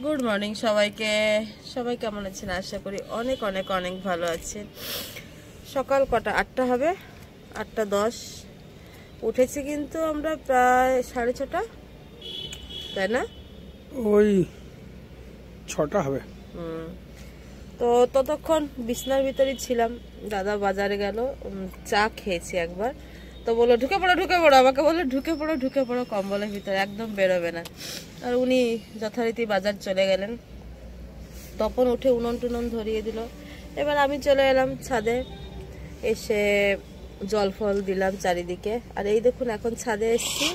Good morning সবাইকে। সবাই কেমন আছেন? আশা করি অনেক অনেক অনেক ভালো আছেন। সকাল কটা? 8টা হবে, 8:10 উঠেছি, কিন্তু আমরা প্রায় 6:30, তাই না? ওই 6টা হবে। তো ততক্ষণ বিছনার ভিতরেই ছিলাম। দাদা বাজারে গেল, চা খেয়েছি একবার, তো বললো ঢুকে পড়ো ঢুকে পড়ো, আমাকে বললো ঢুকে পড়ো কম্বলের ভিতরে, একদম বেরোবে না। আর উনি যথারীতি বাজার চলে গেলেন। তখন উঠে উনুন টুনুন ধরিয়ে দিল। এবার আমি চলে এলাম ছাদে, এসে জল ফল দিলাম চারিদিকে। আর এই দেখুন এখন ছাদে এসেছি,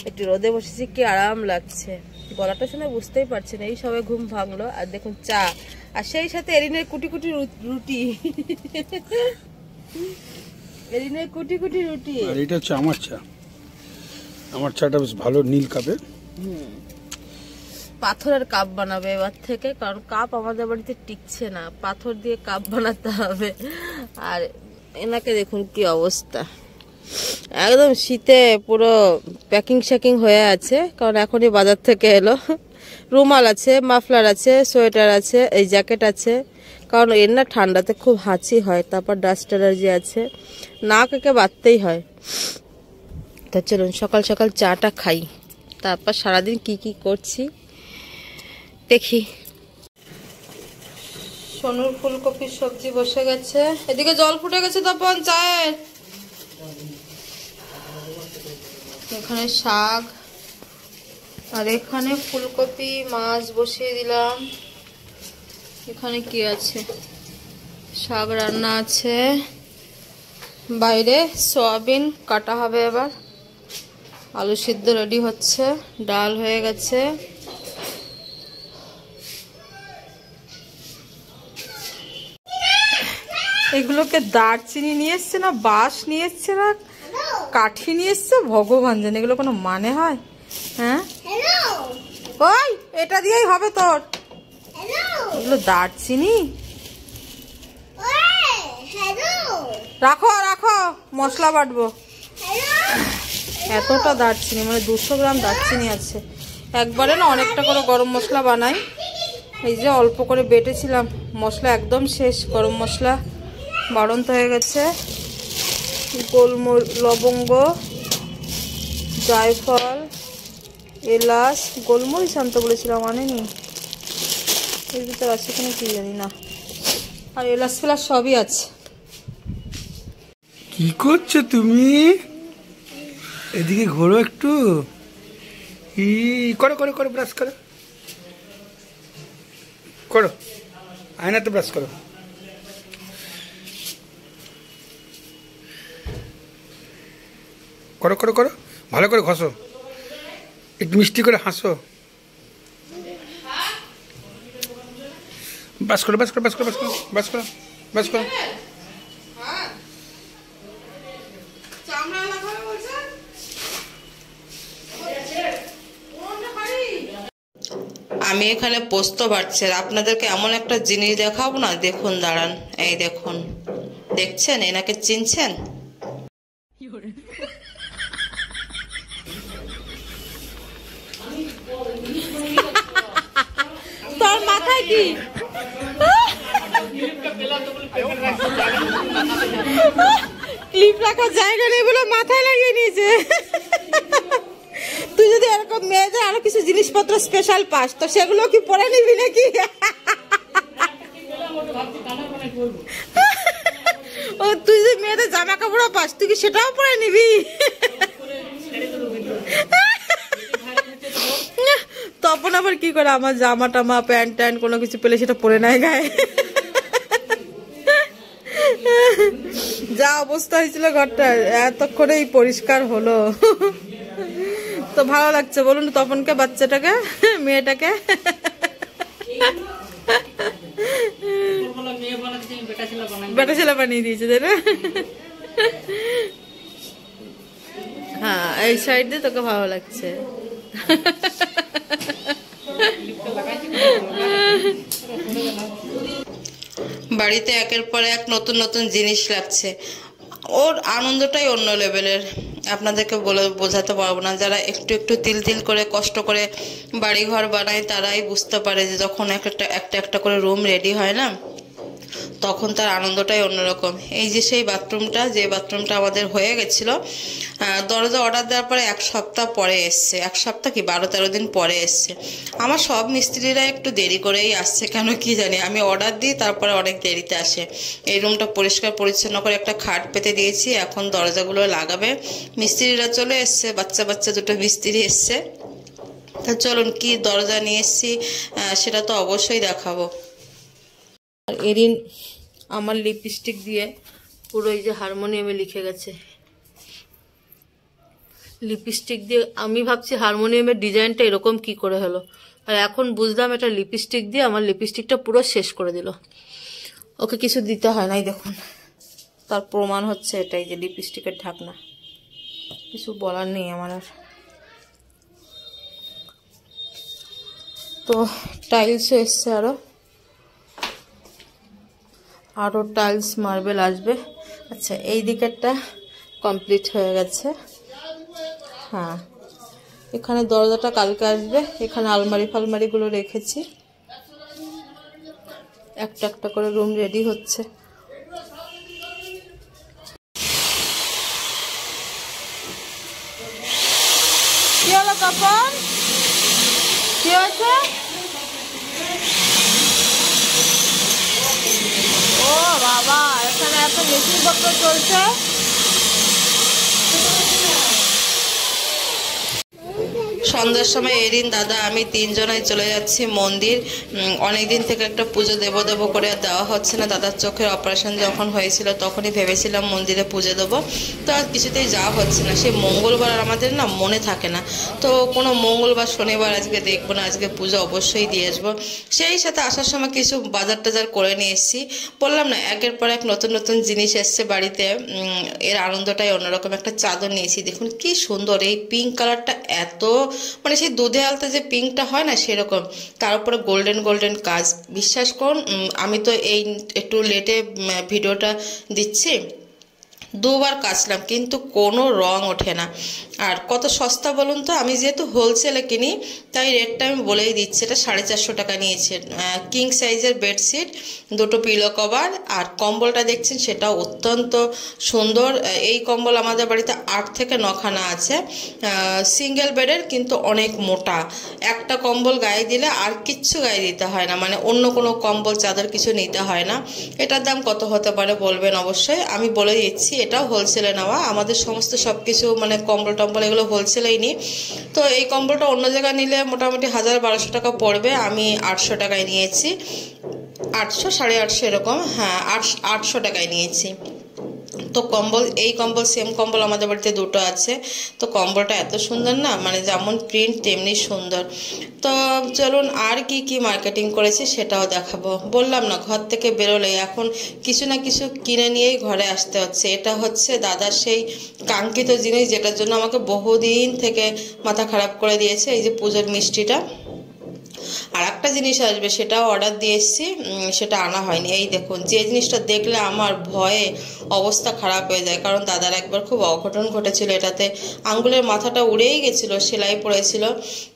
একটু রোদে বসেছি, কি আরাম লাগছে। গলাটা শুনে বুঝতেই পারছেন, এই সবে ঘুম ভাঙলো। আর দেখুন চা, আর সেই সাথে এরিনের কুটি কুটি রুটি এরিনের কুটি কুটি রুটি। আর এটা হচ্ছে আমার চা। আমার চাটা বেশ ভালো, নীল কাপে। পাথরের কাপ বানাবে এবার থেকে, কারণ কাপ আমাদের বাড়িতে টিকছে না, পাথর দিয়ে কাপ বানাতে হবে। আর এনাকে দেখুন কি অবস্থা, একদম শীতে পুরো প্যাকিং শ্যাকিং হয়ে আছে, কারণ এখনই বাজার থেকে এলো। রুমাল আছে, মাফলার আছে, সোয়েটার আছে, এই জ্যাকেট আছে, কারণ এর না ঠান্ডাতে খুব হাঁচি হয়, তারপর ডাস্ট অ্যালার্জি আছে, নাক একে বাঁধতেই হয়। তা চলুন সকাল সকাল চাটা খাই, তারপর সারাদিন কি কি করছি দেখি। সোনুর ফুলকপির সবজি বসে গেছে, এদিকে জল ফুটে গেছে তপন চায়ের। এখানে শাক, আর এখানে ফুলকপি মাছ বসিয়ে দিলাম। এখানে কি আছে, শাক রান্না আছে, বাইরে সয়াবিন কাটা হবে, এবার আলু সিদ্ধ রেডি হচ্ছে, ডাল হয়ে গেছে। এগুলোকে দারচিনি নিয়ে এসছে না, বাঁশ নিয়ে এসছে না, কাঠি নিয়ে এসছে, ভগবান জানে এগুলো কোনো মানে হয়? হ্যাঁ ওই এটা দিয়েই হবে তোর, এগুলো দারচিনি। রাখো রাখো, মশলা বাটবো। এতটা দারচিনি, মানে 200 গ্রাম দারচিনি আছে। একবারে না অনেকটা করে গরম মশলা বানাই, এই যে অল্প করে বেটেছিলাম, মশলা একদম শেষ, গরম মশলা বাড়ন্ত হয়ে গেছে। গোলমরিচ, লবঙ্গ, জায়ফল, এলাচ, গোলমরিচ আনতে বলেছিলাম, আনেনি, এর ভিতরে আছে কিনা কি জানি না, আর এলাচ ফেলাচ সবই আছে। কি করছো তুমি? এদিকে ঘোরো একটু, করো করো করো, ব্রাশ করো করো, আয়নাতে ব্রাশ করো। করো করো করো, ভালো করে ঘষো, একটু মিষ্টি করে হাসো। ব্রাশ করো ব্রাশ করো ব্রাশ করো ব্রাশ করো ব্রাশ করো। আমি এখানে পোস্ত বাটছি, আর আপনাদেরকে এমন একটা জিনিস দেখাবো না, দেখুন দাঁড়ান, এই দেখুন, দেখছেন এনাকে চিনছেন? তোর মাথায় কি ক্লিপ রাখার জায়গা নেই বলে মাথায় লাগিয়ে নিয়েছে। তুই যদি এরকম মেয়েদের আরো কিছু জিনিসপত্র স্পেশাল পাস, তো সেগুলো কি পরে নিবি নাকি? ও তুই যদি মেয়েদের জামা কাপড়ও পাস, তুই কি সেটাও পরে নিবি? তখন আবার কি করে আমার জামা টামা প্যান্ট ট্যান্ট কোনো কিছু পেলে সেটা পরে নেয় গায়ে। যা অবস্থা হয়েছিল ঘরটা, এতক্ষণেই পরিষ্কার হলো। তো ভালো লাগছে বলুন তপনকে, বাচ্চাটাকে, মেয়েটাকে? বেটা ছেলে বানিয়ে দিয়েছে, তাই না? হ্যাঁ, এই সাইড দিয়ে তোকে ভালো লাগছে। বাড়িতে একের পর এক নতুন নতুন জিনিস লাগছে, ওর আনন্দটাই অন্য লেভেলের। আপনাদেরকে বলে বোঝাতে পারবো না। যারা একটু একটু তিল তিল করে কষ্ট করে বাড়িঘর বানায় তারাই বুঝতে পারে যে যখন একটা একটা করে রুম রেডি হয় না, তখন তার আনন্দটাই অন্যরকম। এই যে সেই বাথরুমটা, যে বাথরুমটা আমাদের হয়ে গেছিল, দরজা অর্ডার দেওয়ার পরে 1 সপ্তাহ পরে এসছে, 1 সপ্তাহ কি 12-13 দিন পরে এসছে। আমার সব মিস্ত্রিরা একটু দেরি করেই আসছে, কেন কি জানি, আমি অর্ডার দিই তারপরে অনেক দেরিতে আসে। এই রুমটা পরিষ্কার পরিচ্ছন্ন করে একটা খাট পেতে দিয়েছি, এখন দরজাগুলো লাগাবে। মিস্ত্রিরা চলে এসছে, বাচ্চা বাচ্চা 2টো মিস্ত্রি এসছে। তা চলুন কি দরজা নিয়ে এসছি সেটা তো অবশ্যই দেখাবো। আর এরিন আমার লিপস্টিক দিয়ে পুরো এই যে হারমোনিয়ামে লিখে গেছে। লিপস্টিক দিয়ে আমি ভাবছি হারমোনিয়ামের ডিজাইনটা এরকম কি করে হলো, আর এখন বুঝলাম এটা লিপস্টিক দিয়ে আমার লিপস্টিকটা পুরো শেষ করে দিল। ওকে কিছু দিতে হয় নাই, দেখুন তার প্রমাণ হচ্ছে এটাই যে লিপস্টিকের ঢাকনা। কিছু বলার নেই আমার আর। তো টাইলসও এসছে, আরো টাইলস মার্বেল আসবে। আচ্ছা, এই দিকেরটা কমপ্লিট হয়ে গেছে। হ্যাঁ, এখানে দরজাটা কালকে আসবে। এখানে আলমারি ফালমারিগুলো রেখেছি, একটা একটা করে রুম রেডি হচ্ছে। কি হলো তপন, কি হয়েছে? ও বাবা, এখানে এত মেশিন পত্র চলছে। সন্ধ্যার সময় এরিন, দাদা, আমি 3 জনাই চলে যাচ্ছি মন্দির। অনেকদিন থেকে একটা পুজো দেবো দেবো করে দেওয়া হচ্ছে না। দাদার চোখের অপারেশন যখন হয়েছিল তখনই ভেবেছিলাম মন্দিরে পুজো দেবো, তো আর কিছুতেই যাওয়া হচ্ছে না। সেই মঙ্গলবার আমাদের না মনে থাকে না, তো কোনো মঙ্গলবার শনিবার আজকে দেখবো না, আজকে পুজো অবশ্যই দিয়ে আসবো। সেই সাথে আসার সময় কিছু বাজার টাজার করে নিয়ে এসেছি। বললাম না, একের পর এক নতুন নতুন জিনিস এসছে বাড়িতে, এর আনন্দটাই অন্যরকম। একটা চাদর নিয়েছি, দেখুন কি সুন্দর, এই পিঙ্ক কালারটা এত, মানে সেই দুধে আলতা যে পিঙ্কটা হয় না সেরকম, তার উপরে গোল্ডেন গোল্ডেন কাজ। বিশ্বাস করুন, আমি তো এই একটু লেটে ভিডিওটা দিচ্ছি, 2 বার কাচলাম কিন্তু কোনো রং ওঠে না। আর কত সস্তা বলুন তো, আমি যেহেতু হোলসেলে কিনি তাই রেটটা আমি বলেই দিচ্ছি। এটা 450 টাকা নিয়েছে। কিং সাইজের বেডশিট, 2টো পিলো কভার, আর কম্বলটা দেখছেন সেটাও অত্যন্ত সুন্দর। এই কম্বল আমাদের বাড়িতে 8 থেকে 9 খানা আছে, সিঙ্গেল বেডের, কিন্তু অনেক মোটা। একটা কম্বল গায়ে দিলে আর কিচ্ছু গায়ে দিতে হয় না, মানে অন্য কোনো কম্বল চাদর কিছু নিতে হয় না। এটার দাম কত হতে পারে বলবেন অবশ্যই, আমি বলে দিচ্ছি। এটাও হোলসেলে নেওয়া, আমাদের সমস্ত সব কিছু মানে কম্বল টম্বল এগুলো হোলসেলেই নিই। তো এই কম্বলটা অন্য জায়গায় নিলে মোটামুটি 1000-1200 টাকা পড়বে, আমি 800 টাকায় নিয়েছি। 800, 850 এরকম, হ্যাঁ 800 টাকায় নিয়েছি। তো কম্বল, এই কম্বল, সেম কম্বল আমাদের বাড়িতে 2টো আছে। তো কম্বলটা এত সুন্দর না, মানে যেমন প্রিন্ট তেমনি সুন্দর। তো চলুন আর কি কি মার্কেটিং করেছি সেটাও দেখাবো। বললাম না, ঘর থেকে বেরোলে এখন কিছু না কিছু কিনে নিয়েই ঘরে আসতে হচ্ছে। এটা হচ্ছে দাদার সেই কাঙ্ক্ষিত জিনিস, যেটার জন্য আমাকে বহুদিন থেকে মাথা খারাপ করে দিয়েছে, এই যে পুজোর মিষ্টিটা। আর একটা জিনিস আসবে, সেটাও অর্ডার দিয়ে এসেছি, সেটা আনা হয়নি। এই দেখুন, যে জিনিসটা দেখলে আমার ভয়ে অবস্থা খারাপ হয়ে যায়, কারণ দাদার একবার খুব অঘটন ঘটেছিল, এটাতে আঙ্গুলের মাথাটা উড়েই গেছিল, সেলাই পড়েছিল।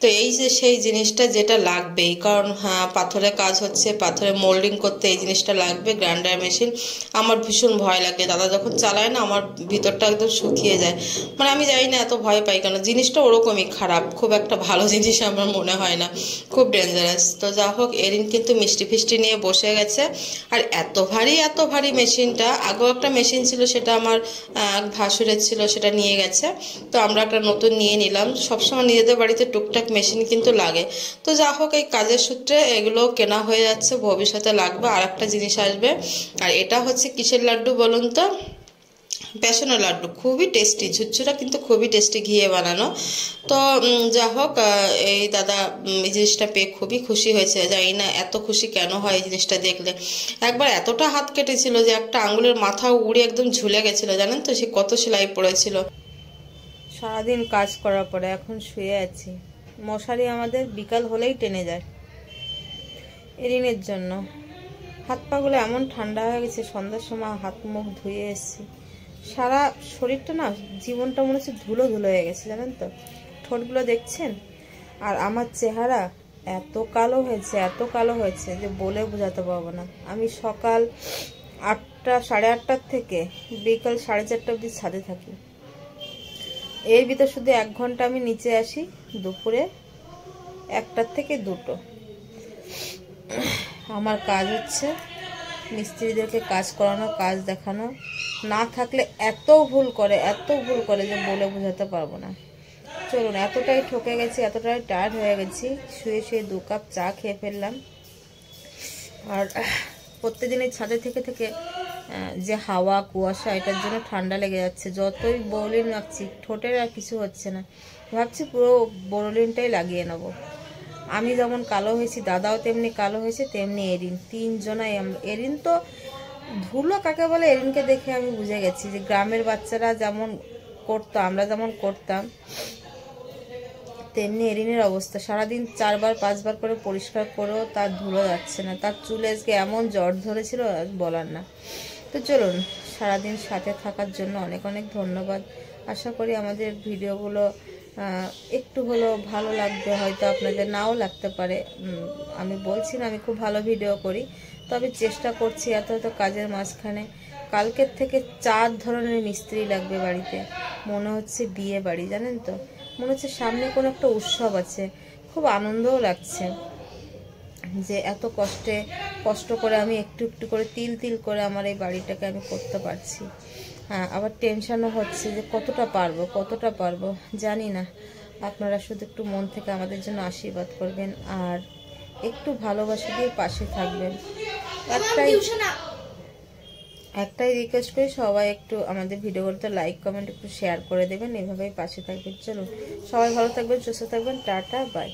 তো এই যে সেই জিনিসটা যেটা লাগবেই, কারণ হ্যাঁ পাথরের কাজ হচ্ছে, পাথরে মোল্ডিং করতে এই জিনিসটা লাগবে, গ্রাইন্ডার মেশিন। আমার ভীষণ ভয় লাগে, দাদা যখন চালায় না আমার ভিতরটা একদম শুকিয়ে যায়, মানে আমি জানি না এত ভয় পাই কেন। জিনিসটা ওরকমই খারাপ, খুব একটা ভালো জিনিস আমার মনে হয় না, খুব ডেঞ্জারাস। তো যা হোক, এরিন কিন্তু মিষ্টি ফিষ্টি নিয়ে বসে গেছে। আর এত ভারী মেশিনটা, আগেও একটা মেশিন ছিল, সেটা আমার ভাসুরের ছিল, সেটা নিয়ে গেছে। তো আমরা একটা নতুন নিয়ে নিলাম। সবসময় নিজেদের বাড়িতে টুকটাক মেশিন কিন্তু লাগে। তো যা হোক, এই কাজের সূত্রে এগুলো কেনা হয়ে যাচ্ছে, ভবিষ্যতে লাগবে। আর একটা জিনিস আসবে, আর এটা হচ্ছে কিসের লাড্ডু বলুন তো? বেসনের লাড্ডু, খুবই টেস্টি, ঝুরঝুরা কিন্তু খুবই টেস্টি, ঘিয়ে বানানো। তো যা হোক, এই দাদা এই জিনিসটা পেয়ে খুবই খুশি হয়েছে। জানি না এত খুশি কেন হয় এই জিনিসটা দেখলে। একবার এতটা হাত কেটেছিল যে একটা আঙ্গুলের মাথা উড়ে একদম ঝুলে গেছিল, জানেন তো, সে কত সেলাই পড়েছিল। সারাদিন কাজ করার পরে এখন শুয়ে আছি। মশারি আমাদের বিকাল হলেই টেনে যায় এরিনের জন্য। হাত পাগুলো এমন ঠান্ডা হয়ে গেছে, সন্ধ্যার সময় হাত মুখ ধুয়ে এসেছি, সারা শরীরটা না, জীবনটা মনে হচ্ছে ধুলো ধুলো হয়ে গেছে, জানেন তো। ঠোঁটগুলো দেখছেন, আর আমার চেহারা এত কালো হয়েছে, এত কালো হয়েছে যে বলে বোঝাতে পারবো না। আমি সকাল 8টা, 8:30 থেকে বিকাল 4:30 অবধি ছাদে থাকি। এর ভিতর শুধু 1 ঘন্টা আমি নিচে আসি, দুপুরে 1টা থেকে 2টো। আমার কাজ হচ্ছে মিস্ত্রিদেরকে কাজ করানো, কাজ দেখানো। না থাকলে এত ভুল করে যে বলে বোঝাতে পারবো না। চলুন, এতটাই ঠকে গেছি, এতটাই টায়ার্ড হয়ে গেছি, শুয়ে শুয়ে 2 কাপ চা খেয়ে ফেললাম। আর প্রত্যেকদিনই ছাদে থেকে থেকে যে হাওয়া কুয়াশা, এটার জন্য ঠান্ডা লেগে যাচ্ছে। যতই বোরোলিন রাখছি, ঠোঁটের আর কিছু হচ্ছে না। ভাবছি পুরো বোরোলিনটাই লাগিয়ে নেব। আমি যেমন কালো হয়েছি, দাদাও তেমনি কালো হয়েছে, তেমনি এরিন, 3 জনাই। এরিন তো ধুলো কাকে বলে, এরিনকে দেখে আমি বুঝে গেছি যে গ্রামের বাচ্চারা যেমন করতো, আমরা যেমন করতাম, তেমনি এরিনের অবস্থা। সারাদিন 4বার 5বার করে পরিষ্কার করেও তার ধুলো যাচ্ছে না। তার চুলে আজকে এমন জ্বর ধরেছিল বলার না। তো চলুন, সারাদিন সাথে থাকার জন্য অনেক অনেক ধন্যবাদ। আশা করি আমাদের ভিডিওগুলো একটু হলেও ভালো লাগবে, হয়তো আপনাদের নাও লাগতে পারে। আমি বলছি না আমি খুব ভালো ভিডিও করি, তবে চেষ্টা করছি। এত কাজের মাঝখানে কালকের থেকে 4 ধরনের মিস্ত্রি লাগবে বাড়িতে। মনে হচ্ছে বিয়ে বাড়ি, জানেন তো। মনে হচ্ছে সামনে কোনো একটা উৎসব আছে। খুব আনন্দও লাগছে যে এত কষ্ট করে আমি একটু একটু করে তিল তিল করে আমার এই বাড়িটাকে আমি করতে পারছি। হ্যাঁ, আবার টেনশনও হচ্ছে যে কতটা পারবো জানি না। আপনারা শুধু একটু মন থেকে আমাদের জন্য আশীর্বাদ করবেন, আর একটু ভালোবাসা দিয়ে পাশে থাকবেন। একটাই রিকোয়েস্ট করি, সবাই একটু আমাদের ভিডিওগুলোতে লাইক কমেন্ট একটু শেয়ার করে দেবেন, এভাবেই পাশে থাকবেন। চলুন, সবাই ভালো থাকবেন, সুস্থ থাকবেন, টাটা, বাই।